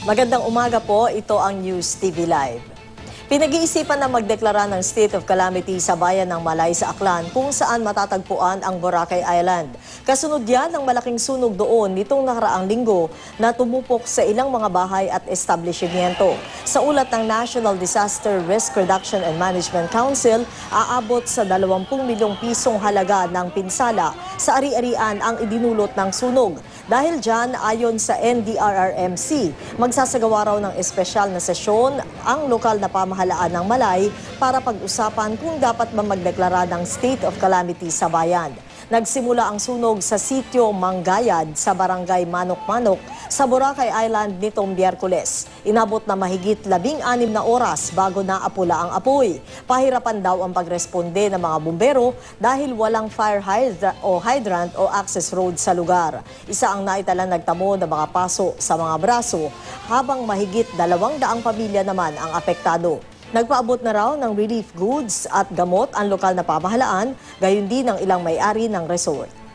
Magandang umaga po, ito ang News TV Live. Pinag-iisipan na magdeklara ng state of calamity sa bayan ng Malay sa Aklan kung saan matatagpuan ang Boracay Island. Kasunod yan ng malaking sunog doon nitong nakaraang linggo na tumupok sa ilang mga bahay at establishmento. Sa ulat ng National Disaster Risk Reduction and Management Council, aabot sa 20 milyong pisong halaga ng pinsala sa ari-arian ang idinulot ng sunog. Dahil dyan, ayon sa NDRRMC, magsasagawa raw ng espesyal na sesyon ang lokal na pamahalaan ng Malay para pag-usapan kung dapat ba magdeklara ng state of calamity sa bayan. Nagsimula ang sunog sa sitio Manggayad sa barangay Manok-Manok sa Boracay Island nitong Biyerkules. Inabot na mahigit 16 na oras bago naapula ang apoy. Pahirapan daw ang pagresponde ng mga bumbero dahil walang fire hydrant o access road sa lugar. Isa ang naitalang nagtamo ng mga paso sa mga braso habang mahigit 200 pamilya naman ang apektado. Nagpaabot na raw ng relief goods at gamot ang lokal na pamahalaan, gayon din ang ilang may-ari ng resort.